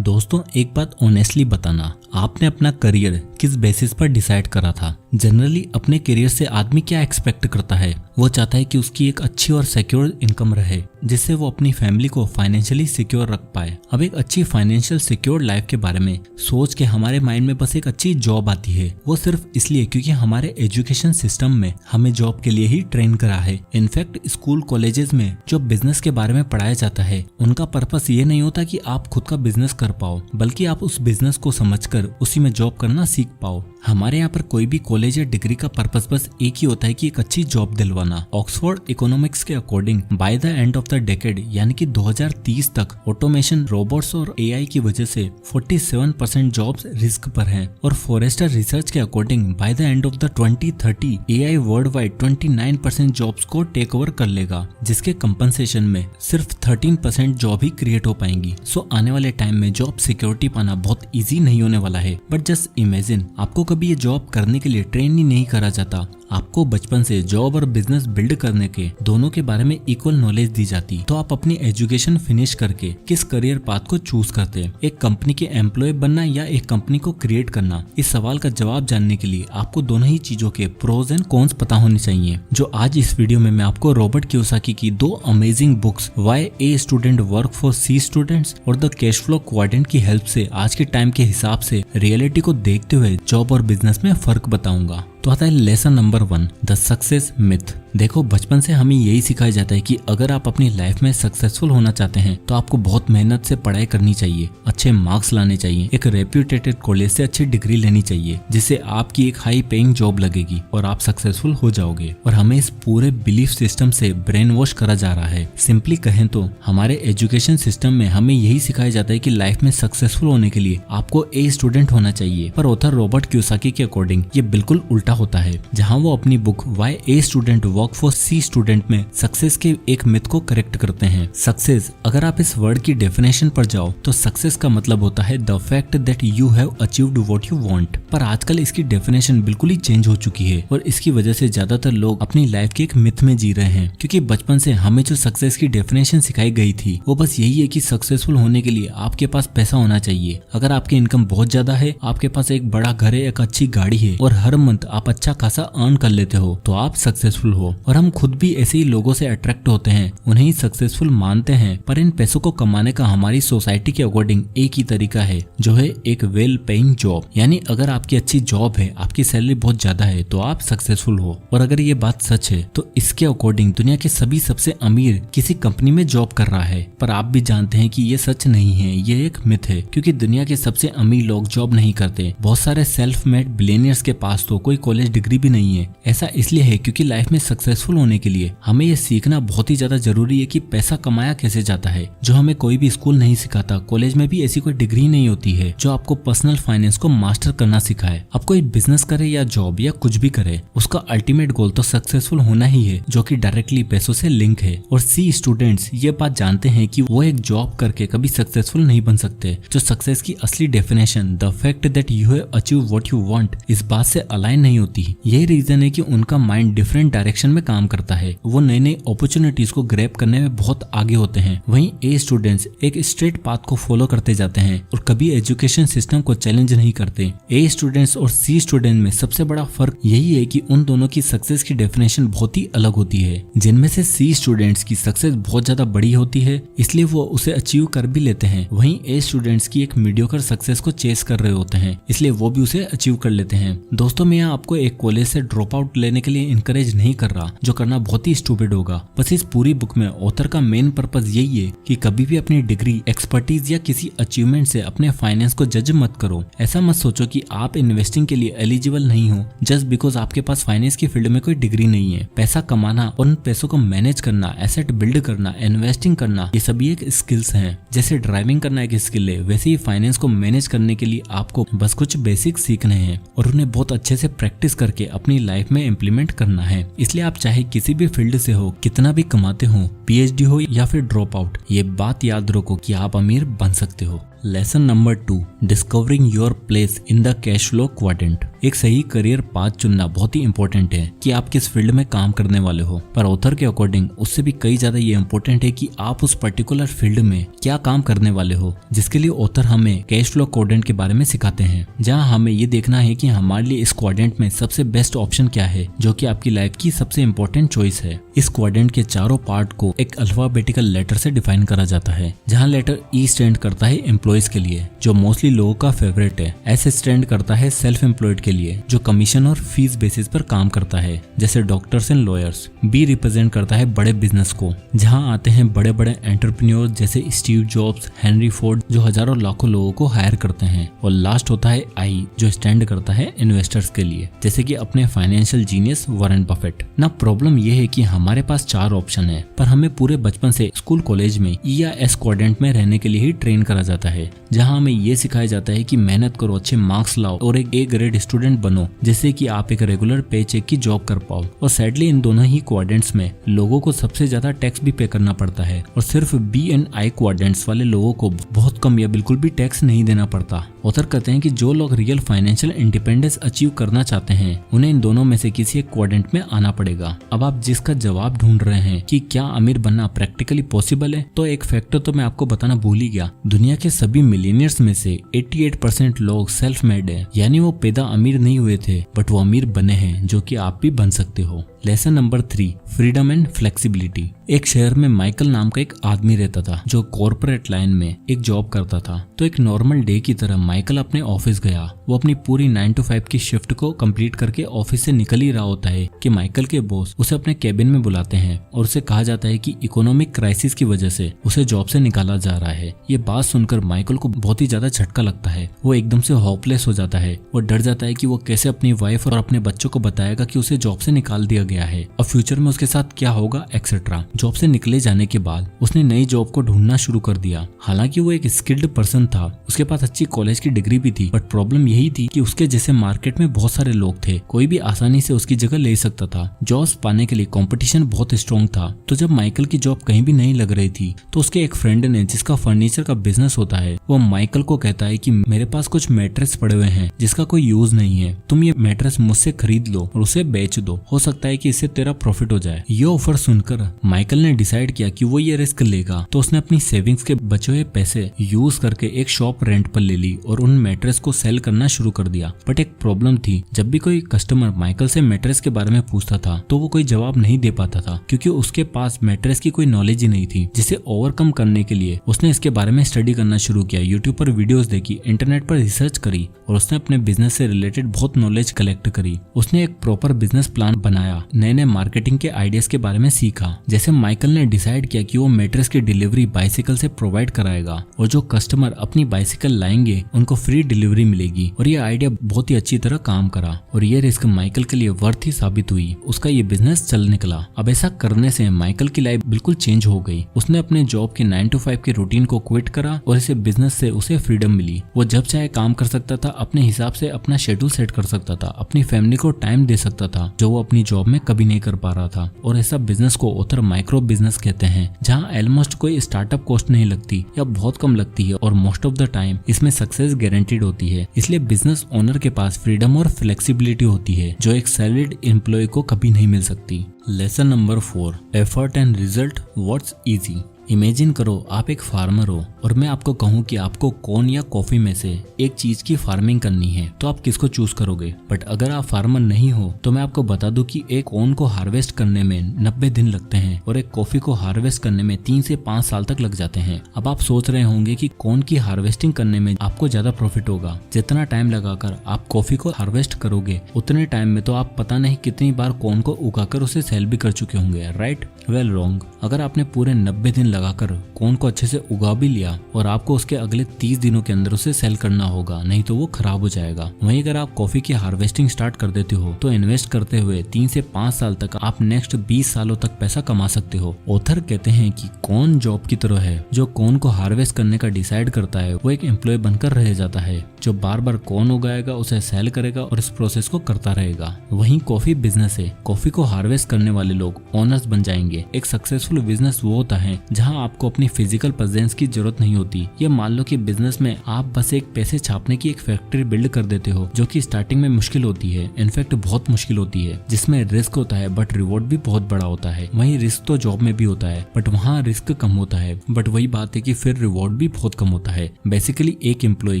दोस्तों एक बात ऑनेस्टली बताना, आपने अपना करियर किस बेसिस पर डिसाइड करा था? जनरली अपने करियर से आदमी क्या एक्सपेक्ट करता है? वो चाहता है कि उसकी एक अच्छी और सिक्योर इनकम रहे जिससे वो अपनी फैमिली को फाइनेंशियली सिक्योर रख पाए। अब एक अच्छी फाइनेंशियल सिक्योर लाइफ के बारे में सोच के हमारे माइंड में बस एक अच्छी जॉब आती है, वो सिर्फ इसलिए क्योंकि हमारे एजुकेशन सिस्टम में हमें जॉब के लिए ही ट्रेन करा है। इनफैक्ट स्कूल कॉलेजेस में जो बिजनेस के बारे में पढ़ाया जाता है उनका पर्पस ये नहीं होता कि आप खुद का बिजनेस कर पाओ, बल्कि आप उस बिजनेस को समझकर उसी में जॉब करना सीख पाओ। हमारे यहाँ पर कोई भी कॉलेज या डिग्री का पर्पस बस एक ही होता है कि एक अच्छी जॉब दिलवाना। ऑक्सफोर्ड इकोनॉमिक्स के according by the end of the decade यानी कि 2030 तक ऑटोमेशन, रोबोट्स और एआई की वजह से 47% जॉब्स रिस्क पर हैं। और फॉरेस्टर रिसर्च के according by the end of the 2030 AI world wide 29% jobs को टेक ओवर कर लेगा, जिसके कंपनसेशन में सिर्फ 13% जॉब ही क्रिएट हो पाएंगी। सो आने वाले टाइम में जॉब सिक्योरिटी पाना बहुत ईजी नहीं होने वाला है। बट जस्ट इमेजिन, आपको कभी ये जॉब करने के लिए ट्रेन ही नहीं करा जाता, आपको बचपन से जॉब और बिजनेस बिल्ड करने के दोनों के बारे में इक्वल नॉलेज दी जाती, तो आप अपनी एजुकेशन फिनिश करके किस करियर पाथ को चूज करते हैं? एक कंपनी के एम्प्लॉय बनना या एक कंपनी को क्रिएट करना? इस सवाल का जवाब जानने के लिए आपको दोनों ही चीजों के प्रोज एंड कॉन्स पता होने चाहिए, जो आज इस वीडियो में मैं आपको रॉबर्ट कियोसाकी की 2 amazing books why A student work for C students और द कैश फ्लो क्वाड्रेंट की हेल्प से आज के टाइम के हिसाब से रियलिटी को देखते हुए जॉब और बिजनेस में फर्क बताऊंगा। तो आता है lesson number 1, the success myth. देखो, बचपन से हमें यही सिखाया जाता है कि अगर आप अपनी लाइफ में सक्सेसफुल होना चाहते हैं तो आपको बहुत मेहनत से पढ़ाई करनी चाहिए, अच्छे मार्क्स लाने चाहिए, एक रेप्यूटेटेड कॉलेज से अच्छी डिग्री लेनी चाहिए जिससे आपकी एक हाई पेइंग जॉब लगेगी और आप सक्सेसफुल हो जाओगे। और हमें इस पूरे बिलीफ सिस्टम से ब्रेन वॉश करा जा रहा है। सिंपली कहें तो हमारे एजुकेशन सिस्टम में हमें यही सिखाया जाता है कि लाइफ में सक्सेसफुल होने के लिए आपको ए स्टूडेंट होना चाहिए। पर ऑथर रॉबर्ट कियोसाकी के अकॉर्डिंग ये बिल्कुल उल्टा होता है। जहां वो अपनी book why A student work for C student में सक्सेस के एक मिथ को करेक्ट करते हैं। सक्सेस, अगर आप इस वर्ड की डेफिनेशन पर जाओ तो सक्सेस का मतलब होता है the fact that you have achieved what you want. पर आजकल इसकी डेफिनेशन बिल्कुल ही चेंज हो चुकी है और इसकी वजह से ज्यादातर लोग अपनी लाइफ के एक मिथ में जी रहे हैं, क्योंकि बचपन से हमें जो सक्सेस की डेफिनेशन सिखाई गई थी वो बस यही है कि सक्सेसफुल होने के लिए आपके पास पैसा होना चाहिए। अगर आपकी इनकम बहुत ज्यादा है, आपके पास एक बड़ा घर है, एक अच्छी गाड़ी है और हर मंथ आप अच्छा खासा अर्न कर लेते हो तो आप सक्सेसफुल हो। और हम खुद भी ऐसे ही लोगों से अट्रैक्ट होते हैं, उन्हें ही सक्सेसफुल मानते हैं। पर इन पैसों को कमाने का हमारी सोसाइटी के अकॉर्डिंग एक ही तरीका है, जो है एक वेल पेइंग जॉब। यानी अगर आपकी अच्छी जॉब है, आपकी सैलरी बहुत ज्यादा है तो आप सक्सेसफुल हो। और अगर ये बात सच है तो इसके अकॉर्डिंग दुनिया के सभी सबसे अमीर किसी कंपनी में जॉब कर रहा है। पर आप भी जानते हैं कि ये सच नहीं है, ये एक मिथ है, क्योंकि दुनिया के सबसे अमीर लोग जॉब नहीं करते। बहुत सारे सेल्फ मेड बिलियनियर्स के पास तो कोई कॉलेज डिग्री भी नहीं है। ऐसा इसलिए है क्योंकि लाइफ में सक्सेसफुल होने के लिए हमें ये सीखना बहुत ही ज्यादा जरूरी है कि पैसा कमाया कैसे जाता है, जो हमें कोई भी स्कूल नहीं सिखाता। कॉलेज में भी ऐसी कोई डिग्री नहीं होती है जो आपको पर्सनल फाइनेंस को मास्टर करना सिखाए। अब कोई बिजनेस करे या जॉब या कुछ भी करे, उसका अल्टीमेट गोल तो सक्सेसफुल होना ही है, जो कि डायरेक्टली पैसों से लिंक है। और सी स्टूडेंट्स ये बात जानते हैं कि वो एक जॉब करके कभी सक्सेसफुल नहीं बन सकते। जो सक्सेस की असली definition the fact that you have achieved what you want, इस बात से अलाइन नहीं होती। यही रीजन है कि उनका माइंड डिफरेंट डायरेक्शन में काम करता है। वो नई नई अपॉर्चुनिटीज को ग्रैब करने में बहुत आगे होते हैं। वहीं ए स्टूडेंट्स एक स्ट्रेट पाथ को फॉलो करते जाते हैं और कभी एजुकेशन सिस्टम को चैलेंज नहीं करते। ए स्टूडेंट्स और सी स्टूडेंट में सबसे बड़ा फर्क यही है कि उन दोनों की सक्सेस की डेफिनेशन बहुत ही अलग होती है। जिनमें से सी स्टूडेंट्स की सक्सेस बहुत ज्यादा बड़ी होती है, इसलिए वो उसे अचीव कर भी लेते हैं। वहीं ए स्टूडेंट्स की एक मीडियोकर सक्सेस को चेस कर रहे होते हैं, इसलिए वो भी उसे अचीव कर लेते हैं। दोस्तों, मैं यहाँ आपको एक कॉलेज से ड्रॉप आउट लेने के लिए इंकरेज नहीं कर रहा, जो करना बहुत ही स्टूपिड होगा। बस इस पूरी बुक में ऑथर का मेन पर्पस यही है कि कभी भी अपनी डिग्री, एक्सपर्टीज या किसी अचीवमेंट से अपने फाइनेंस को जज मत करो। ऐसा मत सोचो कि आप इन्वेस्टिंग के लिए एलिजिबल नहीं हो जस्ट बिकॉज आपके पास फाइनेंस की फील्ड में कोई डिग्री नहीं है। पैसा कमाना और उन पैसों को मैनेज करना, एसेट बिल्ड करना, इन्वेस्टिंग करना, ये सभी एक स्किल्स हैं। जैसे ड्राइविंग करना एक स्किल है, वैसे ही फाइनेंस को मैनेज करने के लिए आपको बस कुछ बेसिक सीखने हैं और उन्हें बहुत अच्छे से प्रैक्टिस करके अपनी लाइफ में इम्प्लीमेंट करना है। इसलिए आप चाहे किसी भी फील्ड से हो, कितना भी कमाते हो, पीएचडी हो या फिर ड्रॉप आउट, ये बात याद रखो कि आप अमीर बन सकते हो। Lesson number 2, discovering your place in the cash flow quadrant. एक सही करियर पाथ चुनना बहुत ही इंपॉर्टेंट है कि आप किस फील्ड में काम करने वाले हो, पर ऑथर के अकॉर्डिंग उससे भी कई ज्यादा ये इंपॉर्टेंट है कि आप उस पर्टिकुलर फील्ड में क्या काम करने वाले हो, जिसके लिए ऑथर हमें कैश फ्लो क्वाड्रेंट के बारे में सिखाते हैं, जहां हमें ये देखना है कि हमारे लिए इस क्वाड्रेंट में सबसे बेस्ट ऑप्शन क्या है, जो कि आपकी लाइफ की सबसे इंपॉर्टेंट चॉइस है। इस क्वाड्रेंट के चारों पार्ट को एक अल्फाबेटिकल लेटर से डिफाइन करा जाता है, जहां लेटर ई स्टैंड करता है एम्प्लॉयज के लिए, जो मोस्टली लोगों का फेवरेट है। एस स्टैंड करता है सेल्फ एम्प्लॉयड के लिए, जो कमीशन और फीस बेसिस पर काम करता है, जैसे doctors and lawyers. B represent करता है बड़े बिजनेस को, जहां आते हैं बड़े बड़े एंटरप्रेन्योर जैसे स्टीव जॉब्स, हेनरी फोर्ड, जो हजारों लाखों लोगों को हायर करते हैं। और लास्ट होता है आई, जो स्टैंड करता है इन्वेस्टर्स के लिए, जैसे कि अपने फाइनेंशियल जीनियस वॉरेन बफेट। ना प्रॉब्लम यह है कि हमारे पास 4 ऑप्शन है, पर हमें पूरे बचपन से स्कूल कॉलेज में ई या एस क्वाड्रेंट में रहने के लिए ही ट्रेन करा जाता है, जहां हमें ये सिखाया जाता है कि मेहनत करो, अच्छे मार्क्स लाओ और एक ए ग्रेड स्टूडेंट बनो, जिससे कि आप एक रेगुलर पे चेक की जॉब कर पाओ। और सैडली इन दोनों ही क्वाड्रेंट्स में लोगों को सबसे ज्यादा टैक्स भी पे करना पड़ता है, और सिर्फ बी एंड आई क्वाड्रेंट्स वाले लोगों को बहुत कम या बिल्कुल भी टैक्स नहीं देना पड़ता। ऑथर कहते हैं कि जो लोग रियल फाइनेंशियल इंडिपेंडेंस अचीव करना चाहते हैं, उन्हें इन दोनों में से किसी एक क्वाड्रेंट में आना पड़ेगा। अब आप जिसका जवाब ढूंढ रहे हैं कि क्या अमीर बनना प्रैक्टिकली पॉसिबल है, तो एक फैक्टर तो मैं आपको बताना भूल ही गया। दुनिया के सभी मिलियनियर्स में से 88% लोग सेल्फ मेड है, यानी वो पैदा अमीर नहीं हुए थे, बट वो अमीर बने हैं, जो कि आप भी बन सकते हो। Lesson number 3, freedom and flexibility. एक शहर में माइकल नाम का एक आदमी रहता था, जो कॉर्पोरेट लाइन में एक जॉब करता था। तो एक नॉर्मल डे की तरह माइकल अपने ऑफिस गया। वो अपनी पूरी 9 to 5 की शिफ्ट को कंप्लीट करके ऑफिस से निकल ही रहा होता है कि माइकल के बॉस उसे अपने केबिन में बुलाते हैं और उसे कहा जाता है कि इकोनॉमिक क्राइसिस की वजह से उसे जॉब से निकाला जा रहा है। ये बात सुनकर माइकल को बहुत ही ज्यादा झटका लगता है। वो एकदम से होपलेस हो जाता है। वो डर जाता है कि वो कैसे अपनी वाइफ और अपने बच्चों को बताएगा कि उसे जॉब से निकाल दिया गया है, और फ्यूचर में उसके साथ क्या होगा एक्सेट्रा। जॉब से निकले जाने के बाद उसने नई जॉब को ढूंढना शुरू कर दिया। हालांकि वो एक स्किल्ड पर्सन था, उसके पास अच्छी कॉलेज की डिग्री भी थी, बट प्रॉब्लम यही थी कि उसके जैसे मार्केट में बहुत सारे लोग थे, कोई भी आसानी से उसकी जगह ले सकता था। जॉब्स पाने के लिए कंपटीशन बहुत स्ट्रॉन्ग था। तो जब माइकल की जॉब कहीं भी नहीं लग रही थी, तो उसके एक फ्रेंड ने, जिसका फर्नीचर का बिजनेस होता है, वो माइकल को कहता है कि मेरे पास कुछ मैट्रेस पड़े हुए हैं जिसका कोई यूज नहीं है, तुम ये मैट्रेस मुझसे खरीद लो और उसे बेच दो, हो सकता है कि इससे तेरा प्रॉफिट हो जाए। ये ऑफर सुनकर माइकल ने डिसाइड किया कि वो ये रिस्क लेगा। तो उसने अपनी सेविंग्स के बचे हुए पैसे यूज करके एक शॉप रेंट पर ले ली और उन मैट्रेस को सेल करना शुरू कर दिया। बट एक प्रॉब्लम थी, जब भी कोई कस्टमर माइकल से मैट्रेस के बारे में पूछता था, तो वो कोई जवाब नहीं दे पाता था, क्योंकि उसके पास मैट्रेस की कोई नॉलेज ही नहीं थी। जिसे ओवरकम करने के लिए उसने इसके बारे में स्टडी करना शुरू किया, यूट्यूब पर वीडियोस देखी, इंटरनेट पर रिसर्च करी और उसने अपने बिजनेस से रिलेटेड बहुत नॉलेज कलेक्ट करी। उसने एक प्रॉपर बिजनेस प्लान बनाया, नए नए मार्केटिंग के आइडियाज के बारे में सीखा। जैसे माइकल ने डिसाइड किया कि वो मैट्रेस की डिलीवरी बाइसिकल से प्रोवाइड कराएगा और जो कस्टमर अपनी बाइसिकल लाएंगे उनको फ्री डिलीवरी मिलेगी। और ये आइडिया बहुत ही अच्छी तरह काम करा और ये रिस्क माइकल के लिए वर्थ ही साबित हुई। उसका ये बिजनेस चल निकला। अब ऐसा करने से माइकल की लाइफ बिल्कुल चेंज हो गई। उसने अपने जॉब के 9 to 5 के रूटीन को क्विट करा और इसे बिजनेस से उसे फ्रीडम मिली। वो जब चाहे काम कर सकता था, अपने हिसाब से अपना शेड्यूल सेट कर सकता था, अपनी फैमिली को टाइम दे सकता था, जो वो अपनी जॉब में कभी नहीं कर पा रहा था। और ऐसा बिजनेस को ऑथर माइक्रो बिजनेस कहते हैं, जहां ऑलमोस्ट कोई स्टार्टअप कॉस्ट नहीं लगती या बहुत कम लगती है और मोस्ट ऑफ द टाइम इसमें सक्सेस गारंटीड होती है। इसलिए बिजनेस ओनर के पास फ्रीडम और फ्लेक्सिबिलिटी होती है, जो एक सैलरीड एम्प्लॉय को कभी नहीं मिल सकती। Lesson number 4, effort and result what's easy. Imagine करो आप एक फार्मर हो और मैं आपको कहूँ कि आपको कॉर्न या कॉफी में से एक चीज की फार्मिंग करनी है, तो आप किसको चूज करोगे? बट अगर आप फार्मर नहीं हो तो मैं आपको बता दूं कि एक कॉर्न को हार्वेस्ट करने में 90 दिन लगते हैं और एक कॉफी को हार्वेस्ट करने में 3 से 5 साल तक लग जाते हैं। अब आप सोच रहे होंगे कि कॉर्न की हार्वेस्टिंग करने में आपको ज्यादा प्रॉफिट होगा। जितना टाइम लगाकर आप कॉफी को हार्वेस्ट करोगे, उतने टाइम में तो आप पता नहीं कितनी बार कॉर्न को उगाकर उसे सेल भी कर चुके होंगे, राइट? Well wrong. अगर आपने पूरे 90 दिन लगाकर कॉर्न को अच्छे से उगा भी लिया और आपको उसके अगले 30 दिनों के अंदर उसे सेल करना होगा, नहीं तो वो खराब हो जाएगा। वहीं अगर आप कॉफी की हार्वेस्टिंग स्टार्ट कर देते हो तो इन्वेस्ट करते हुए 3 से 5 साल तक आप नेक्स्ट 20 सालों तक पैसा कमा सकते हो। ऑथर कहते हैं कि कॉर्न जॉब की तरह है, जो कॉर्न को हार्वेस्ट करने का डिसाइड करता है वो एक एम्प्लॉय बनकर रह जाता है, जो बार बार कॉर्न उगाएगा, उसे सेल करेगा और इस प्रोसेस को करता रहेगा। वहीं कॉफी बिजनेस है, कॉफी को हार्वेस्ट करने वाले लोग ओनर्स बन जाएंगे। एक सक्सेसफुल बिजनेस वो होता है जहां आपको अपनी फिजिकल प्रेजेंस की जरूरत नहीं होती। ये मान लो कि बिजनेस में आप बस एक पैसे छापने की एक फैक्ट्री बिल्ड कर देते हो, जो कि स्टार्टिंग में मुश्किल होती है, इनफैक्ट बहुत मुश्किल होती है, जिसमें रिस्क होता है बट रिवॉर्ड भी बहुत बड़ा होता है। वहीं रिस्क तो जॉब में भी होता है बट वहाँ रिस्क कम होता है, बट वही बात है कि फिर रिवॉर्ड भी बहुत कम होता है। बेसिकली एक एम्प्लॉय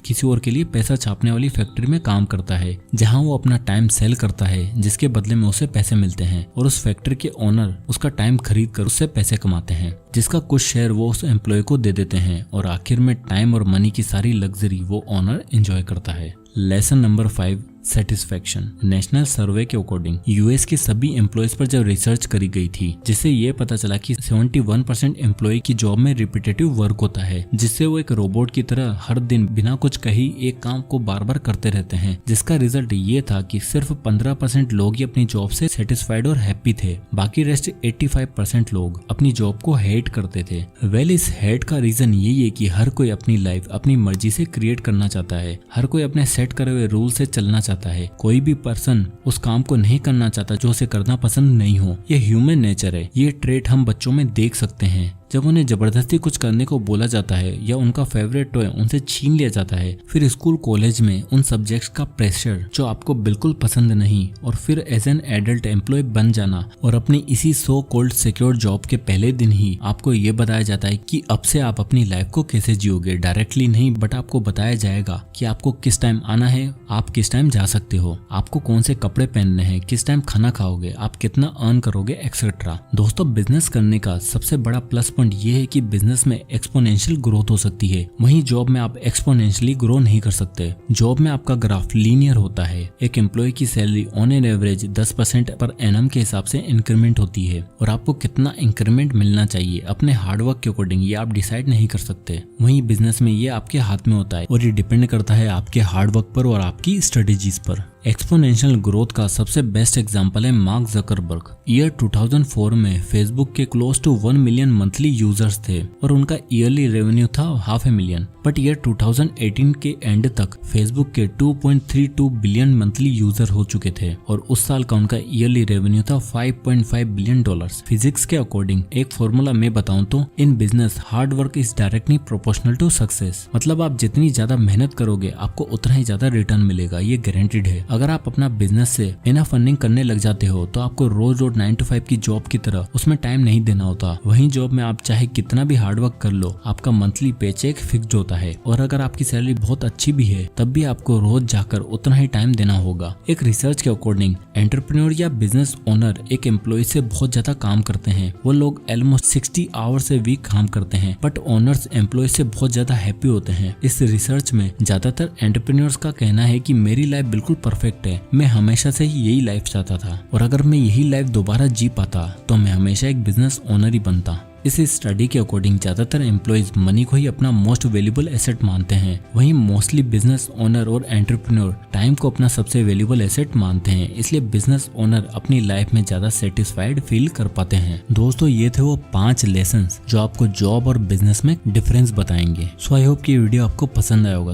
किसी और के लिए पैसा छापने वाली फैक्ट्री में काम करता है, जहाँ वो अपना टाइम सेल करता है, जिसके बदले में उसे पैसे मिलते हैं, और उस फैक्ट्री के ओनर उसका टाइम खरीद कर उससे पैसे कमाते हैं, जिसका कुछ शेयर वो उस एम्प्लॉय को दे देते हैं, और आखिर में टाइम और मनी की सारी लग्जरी वो ओनर एंजॉय करता है। Lesson number 5, satisfaction. नेशनल सर्वे के अकॉर्डिंग यूएस के सभी एम्प्लॉयज पर जब रिसर्च करी गई थी, जिससे ये पता चला कि 71% एम्प्लॉय की जॉब में रिपीटेटिव वर्क होता है, जिससे वो एक रोबोट की तरह हर दिन बिना कुछ कही एक काम को बार बार करते रहते हैं, जिसका रिजल्ट ये था कि सिर्फ 15% लोग ही अपनी जॉब से सेटिस्फाइड और हैप्पी थे। बाकी रेस्ट 85% लोग अपनी जॉब को हेट करते थे। वेल, इस हेट का रीजन यही है कि हर कोई अपनी लाइफ अपनी मर्जी से क्रिएट करना चाहता है, हर कोई अपने सेट करे हुए रूल से चलना चाहता है। कोई भी पर्सन उस काम को नहीं करना चाहता जो उसे करना पसंद नहीं हो। ये ह्यूमन नेचर है। ये ट्रेट हम बच्चों में देख सकते हैं। जब उन्हें जबरदस्ती कुछ करने को बोला जाता है या उनका फेवरेट टॉय उनसे छीन लिया जाता है, फिर स्कूल कॉलेज में उन सब्जेक्ट्स का प्रेशर जो आपको बिल्कुल पसंद नहीं, और फिर एज एन एडल्ट एम्प्लॉय बन जाना, और अपनी इसी सो कॉल्ड सिक्योर जॉब के पहले दिन ही आपको ये बताया जाता है कि अब से आप अपनी लाइफ को कैसे जियोगे। डायरेक्टली नहीं, बट आपको बताया जाएगा कि आपको किस टाइम आना है, आप किस टाइम जा सकते हो, आपको कौन से कपड़े पहनने हैं, किस टाइम खाना खाओगे, आप कितना अर्न करोगे, एक्सेट्रा। दोस्तों, बिजनेस करने का सबसे बड़ा प्लस पॉइंट ये है कि बिजनेस में एक्सपोनेंशियल ग्रोथ हो सकती है, वहीं जॉब में आप एक्सपोनेंशियली ग्रो नहीं कर सकते। जॉब में आपका ग्राफ लीनियर होता है। एक एम्प्लॉय की salary on an average 10% per annum के हिसाब से इंक्रीमेंट होती है, और आपको कितना इंक्रीमेंट मिलना चाहिए अपने हार्डवर्क के अकॉर्डिंग ये आप डिसाइड नहीं कर सकते। वहीं बिजनेस में ये आपके हाथ में होता है, और ये डिपेंड करता है आपके हार्डवर्क पर और आपकी स्ट्रेटेजीज पर। एक्सपोनेंशियल ग्रोथ का सबसे बेस्ट एग्जांपल है मार्क जकरबर्ग। ईयर 2004 में फेसबुक के close to 1 million monthly users थे, और उनका ईयरली रेवेन्यू था 500,000। बट ईयर 2018 के एंड तक फेसबुक के 2.32 बिलियन मंथली यूजर हो चुके थे, और उस साल का उनका ईयरली रेवेन्यू था $5.5 बिलियन। फिजिक्स के अकॉर्डिंग एक फॉर्मूला मैं बताऊं तो in business hard work is directly proportional to success. मतलब आप जितनी ज्यादा मेहनत करोगे आपको उतना ही ज्यादा रिटर्न मिलेगा, ये गारंटीड है। अगर आप अपना बिजनेस से इनफ अर्निंग करने लग जाते हो तो आपको रोज 9 to 5 की जॉब की तरह उसमें टाइम नहीं देना होता। वहीं जॉब में आप चाहे कितना भी हार्डवर्क कर लो, आपका मंथली पेचेक फिक्स्ड होता है, और अगर आपकी सैलरी बहुत अच्छी भी है तब भी आपको रोज जाकर उतना ही टाइम देना होगा। एक रिसर्च के अकॉर्डिंग एंटरप्रेन्योर या बिजनेस ओनर एक एम्प्लॉय से बहुत ज्यादा काम करते हैं। वो लोग ऑलमोस्ट 60 आवर्स ए वीक काम करते हैं, बट ओनर्स एम्प्लॉय से बहुत ज्यादा हैप्पी होते हैं। इस रिसर्च में ज्यादातर एंटरप्रेन्योर्स का कहना है कि मेरी लाइफ बिल्कुल परफेक्ट है, मैं हमेशा से ही यही लाइफ चाहता था, और अगर मैं यही लाइफ दोबारा जी पाता तो मैं हमेशा एक बिजनेस ओनर ही बनता। इस स्टडी के अकॉर्डिंग ज्यादातर एम्प्लॉइज मनी को ही अपना मोस्ट वैल्यूएबल एसेट मानते हैं, वहीं मोस्टली बिजनेस ओनर और एंटरप्रेन्योर टाइम को अपना सबसे वैल्यूएबल एसेट मानते हैं। इसलिए बिजनेस ओनर अपनी लाइफ में ज्यादा सेटिस्फाइड फील कर पाते हैं। दोस्तों, ये थे वो 5 लेसन्स जो आपको जॉब और बिजनेस में डिफरेंस बताएंगे। सो आई होप कि ये वीडियो आपको पसंद आया होगा।